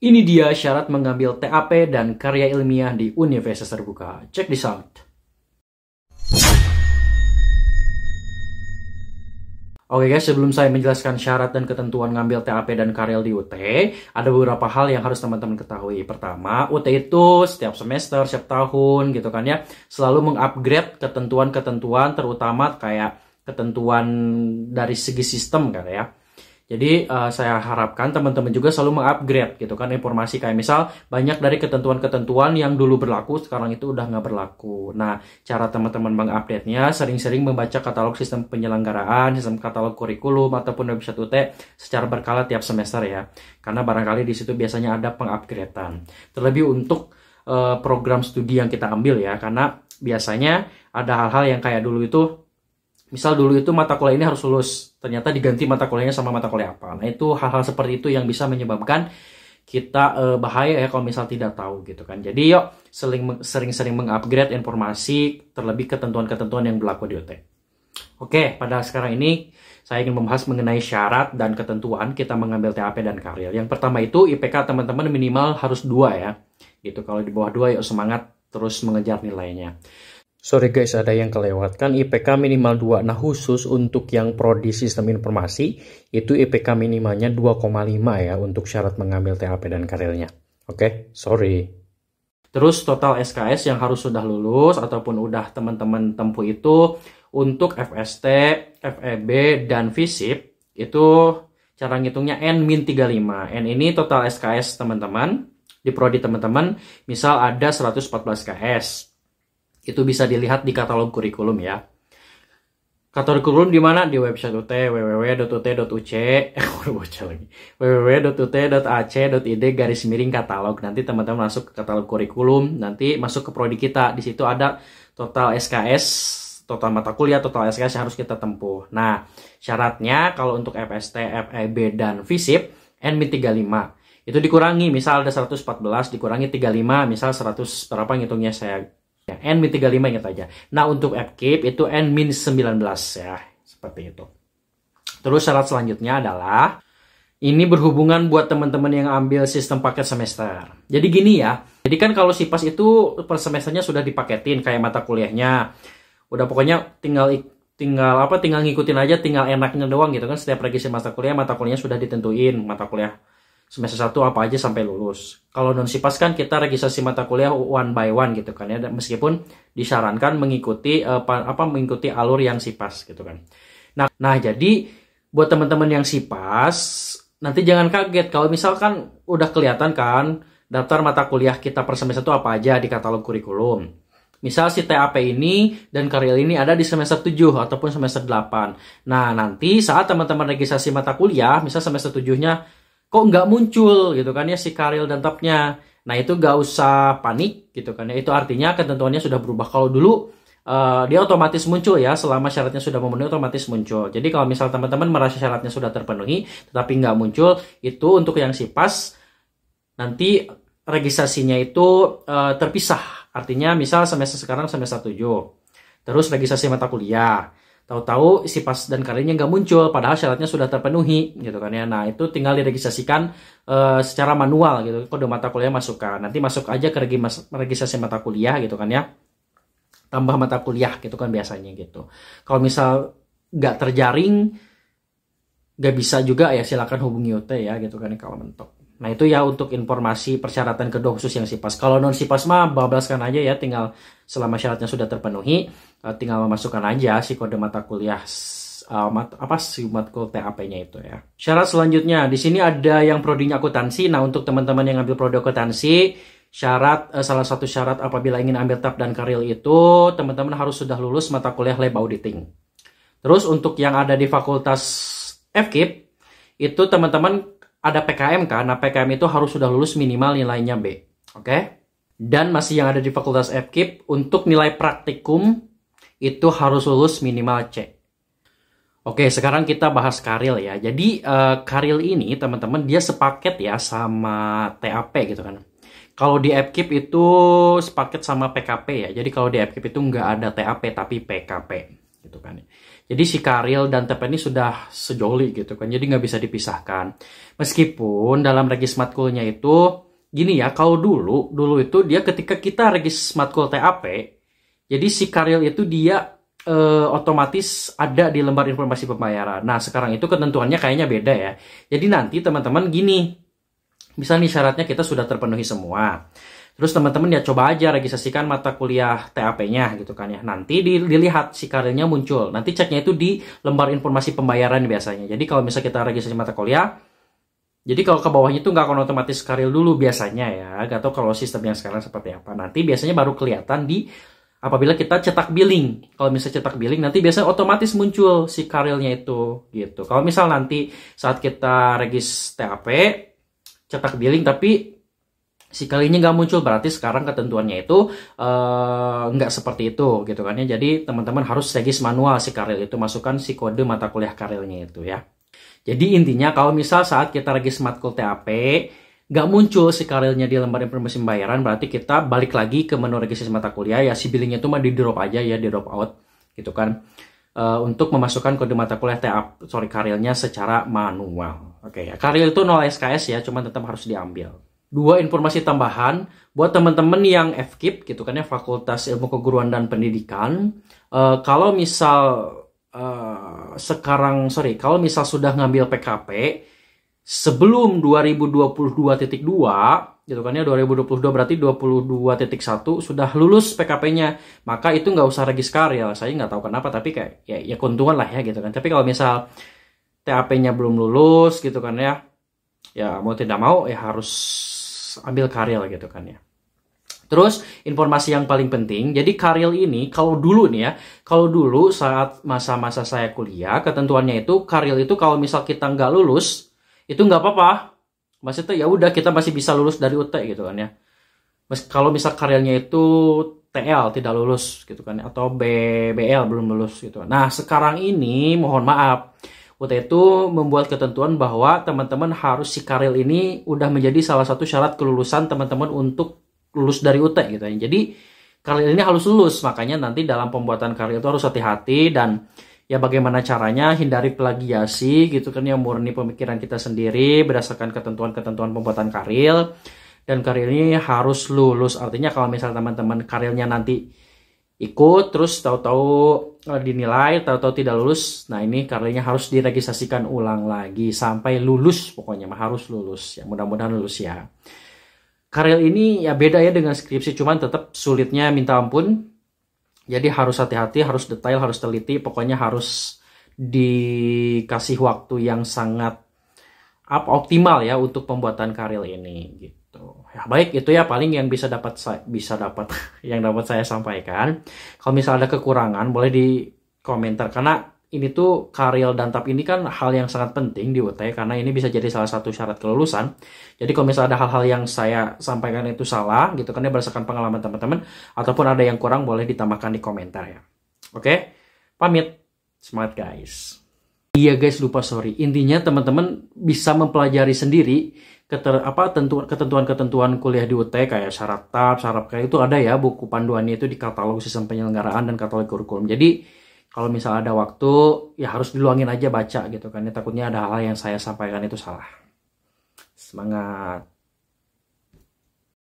Ini dia syarat mengambil TAP dan karya ilmiah di Universitas Terbuka. Check this out. Oke guys, sebelum saya menjelaskan syarat dan ketentuan ngambil TAP dan karya di UT, ada beberapa hal yang harus teman-teman ketahui. Pertama, UT itu setiap semester, setiap tahun gitu kan ya, selalu mengupgrade ketentuan-ketentuan, terutama kayak ketentuan dari segi sistem kan ya. Jadi saya harapkan teman-teman juga selalu mengupgrade gitu kan informasi, kayak misal banyak dari ketentuan-ketentuan yang dulu berlaku sekarang itu udah nggak berlaku. Nah, cara teman-teman mengupdate-nya sering-sering membaca katalog sistem penyelenggaraan, sistem katalog kurikulum ataupun website UT secara berkala tiap semester ya. Karena barangkali di situ biasanya ada pengupgradean. Terlebih untuk program studi yang kita ambil ya, karena biasanya ada hal-hal yang kayak dulu itu, misal dulu itu mata kuliah ini harus lulus, ternyata diganti mata kuliahnya sama mata kuliah apa. Nah, itu hal-hal seperti itu yang bisa menyebabkan kita bahaya ya kalau misal tidak tahu gitu kan. Jadi yuk sering-sering mengupgrade informasi, terlebih ketentuan-ketentuan yang berlaku di UT. Oke, pada sekarang ini saya ingin membahas mengenai syarat dan ketentuan kita mengambil TAP dan karir. Yang pertama itu IPK teman-teman minimal harus 2 ya. Gitu, kalau di bawah 2 yuk semangat terus mengejar nilainya. Sorry guys, ada yang kelewatkan, IPK minimal 2. Nah, khusus untuk yang prodi sistem informasi, itu IPK minimalnya 2,5 ya untuk syarat mengambil TAP dan karirnya. Oke, sorry. Terus total SKS yang harus sudah lulus ataupun udah teman-teman tempuh itu untuk FST, FEB, dan FISIP, itu cara ngitungnya N-35. N ini total SKS teman-teman, di prodi teman-teman, misal ada 114 SKS. Itu bisa dilihat di katalog kurikulum ya. Katalog kurikulum di mana? Di website UT, www.ut.uc, www.ut.ac.id/katalog. Nanti teman-teman masuk ke katalog kurikulum, nanti masuk ke prodi kita. Di situ ada total SKS, total mata kuliah, total SKS yang harus kita tempuh. Nah, syaratnya kalau untuk FST, FEB, dan FISIP, N-35. Itu dikurangi, misal ada 114, dikurangi 35, misal 100, berapa ngitungnya saya ya, N-35 ingat aja. Nah, untuk FKIP itu N-19 ya, seperti itu. Terus syarat selanjutnya adalah, ini berhubungan buat teman-teman yang ambil sistem paket semester. Jadi gini ya, jadi kan kalau SIPAS itu per semesternya sudah dipaketin kayak mata kuliahnya. Udah pokoknya tinggal ngikutin aja, tinggal enaknya doang gitu kan. Setiap revisi mata kuliahnya sudah ditentuin mata kuliah semester 1 apa aja sampai lulus. Kalau non SIPAS kan kita registrasi mata kuliah one by one gitu kan ya, meskipun disarankan mengikuti mengikuti alur yang SIPAS gitu kan. Nah, jadi buat teman-teman yang SIPAS nanti jangan kaget kalau misalkan udah kelihatan kan daftar mata kuliah kita per semester itu apa aja di katalog kurikulum. Misal si TAP ini dan karya ini ada di semester 7 ataupun semester 8. Nah, nanti saat teman-teman registrasi mata kuliah, misal semester 7-nya kok nggak muncul gitu kan ya si karil dan tabnya. Nah, itu nggak usah panik gitu kan ya. Itu artinya ketentuannya sudah berubah. Kalau dulu dia otomatis muncul ya, selama syaratnya sudah memenuhi otomatis muncul. Jadi kalau misal teman-teman merasa syaratnya sudah terpenuhi tetapi nggak muncul, itu untuk yang SIPAS nanti registrasinya itu terpisah. Artinya misal semester sekarang semester 7. Terus registrasi mata kuliah. Tahu-tahu SIPAS dan karirnya nggak muncul, padahal syaratnya sudah terpenuhi gitu kan ya. Nah, itu tinggal diregistrasikan secara manual gitu, kode mata kuliah masukkan. Nanti masuk aja ke registrasi mata kuliah gitu kan ya. Tambah mata kuliah gitu kan biasanya gitu. Kalau misal nggak terjaring, nggak bisa juga ya, silakan hubungi UT ya gitu kan kalau mentok. Nah, itu ya untuk informasi persyaratan kedua khusus yang SIPAS. Kalau non SIPAS mah bablaskan aja ya, tinggal selama syaratnya sudah terpenuhi, tinggal memasukkan aja si kode mata kuliah si matkul TAP-nya itu ya. Syarat selanjutnya di sini ada yang prodinya akuntansi. Nah, untuk teman-teman yang ambil prodi akuntansi, salah satu syarat apabila ingin ambil TAP dan karil itu teman-teman harus sudah lulus mata kuliah lab auditing. Terus untuk yang ada di fakultas FKIP itu teman-teman ada PKM kan. Nah, PKM itu harus sudah lulus minimal nilainya B. Oke? Dan masih yang ada di fakultas FKIP untuk nilai praktikum itu harus lulus minimal C. Oke, sekarang kita bahas karil ya. Jadi karil ini teman-teman dia sepaket ya sama TAP gitu kan. Kalau di FKIP itu sepaket sama PKP ya. Jadi kalau di FKIP itu nggak ada TAP tapi PKP gitu kan. Jadi si Karil dan TP ini sudah sejoli gitu kan. Jadi nggak bisa dipisahkan. Meskipun dalam regis matkulnya itu gini ya, kalau dulu itu dia ketika kita regis matkul TAP, jadi si Karil itu dia otomatis ada di lembar informasi pembayaran. Nah, sekarang itu ketentuannya kayaknya beda ya. Jadi nanti teman-teman gini, misalnya nih syaratnya kita sudah terpenuhi semua. Terus teman-teman ya coba aja registrasikan mata kuliah TAP-nya gitu kan ya. Nanti dilihat si Karilnya muncul. Nanti ceknya itu di lembar informasi pembayaran biasanya. Jadi kalau misalnya kita registrasi mata kuliah, jadi kalau ke bawahnya itu nggak akan otomatis Karil dulu biasanya ya. Gak tahu kalau sistem yang sekarang seperti apa. Nanti biasanya baru kelihatan di apabila kita cetak billing. Kalau misalnya cetak billing nanti biasanya otomatis muncul si Karilnya itu gitu. Kalau misal nanti saat kita regis TAP cetak billing tapi si Karilnya nggak muncul, berarti sekarang ketentuannya itu nggak seperti itu gitu kan ya. Jadi teman-teman harus regis manual si Karil itu, masukkan si kode mata kuliah Karilnya itu ya. Jadi intinya kalau misal saat kita regis matkul TAP nggak muncul si Karilnya di lembar informasi pembayaran, berarti kita balik lagi ke menu registrasi mata kuliah ya, si billingnya itu mah di drop aja ya, di drop out gitu kan, untuk memasukkan kode mata kuliah Karilnya secara manual. Oke ya, Karil itu 0 SKS ya, cuman tetap harus diambil. Dua informasi tambahan buat teman-teman yang FKIP gitu kan ya, Fakultas Ilmu Keguruan dan Pendidikan. Kalau misal kalau misal sudah ngambil PKP sebelum 2022.2 gitu kan ya, 2022 berarti 22.1 sudah lulus PKP-nya, maka itu nggak usah regis Karil. Saya nggak tahu kenapa, tapi kayak ya keuntungan lah ya gitu kan. Tapi kalau misal TAP-nya belum lulus gitu kan ya mau tidak mau ya harus ambil Karil gitu kan ya. Terus informasi yang paling penting, jadi Karil ini kalau dulu nih ya, kalau dulu saat masa-masa saya kuliah, ketentuannya itu Karil itu kalau misal kita nggak lulus itu nggak apa-apa, maksudnya ya udah kita masih bisa lulus dari UT gitu kan ya. Kalau misal Karilnya itu TL tidak lulus gitu kan ya, atau BL belum lulus gitu. Nah sekarang ini mohon maaf, UT itu membuat ketentuan bahwa teman-teman harus si Karil ini udah menjadi salah satu syarat kelulusan teman-teman untuk lulus dari UT gitu ya. Jadi Karil ini harus lulus, makanya nanti dalam pembuatan Karil itu harus hati-hati dan ya bagaimana caranya hindari plagiasi gitu kan ya, murni pemikiran kita sendiri berdasarkan ketentuan-ketentuan pembuatan Karil, dan Karil ini harus lulus. Artinya kalau misalnya teman-teman Karilnya nanti ikut terus tahu-tahu dinilai, tahu-tahu tidak lulus, nah ini Karilnya harus diregistrasikan ulang lagi sampai lulus, pokoknya harus lulus ya, mudah-mudahan lulus ya. Karil ini ya beda ya dengan skripsi, cuman tetap sulitnya minta ampun. Jadi harus hati-hati, harus detail, harus teliti, pokoknya harus dikasih waktu yang sangat optimal ya untuk pembuatan Karil ini gitu. Ya, baik, itu ya paling yang bisa dapat yang dapat saya sampaikan. Kalau misalnya ada kekurangan boleh di komentar, karena ini tuh Karil dan TAP ini kan hal yang sangat penting di UT, karena ini bisa jadi salah satu syarat kelulusan. Jadi kalau misalnya ada hal-hal yang saya sampaikan itu salah gitu kan ya, berdasarkan pengalaman teman-teman, ataupun ada yang kurang boleh ditambahkan di komentar ya. Oke, pamit, semangat guys. Iya guys, lupa sorry. Intinya teman-teman bisa mempelajari sendiri ketentuan-ketentuan kuliah di UT kayak syarat TAP, syarat kayak itu ada ya, buku panduannya itu di katalog sistem penyelenggaraan dan katalog kurikulum. Jadi kalau misalnya ada waktu ya harus diluangin aja baca gitu kan ya, takutnya ada hal yang saya sampaikan itu salah. Semangat.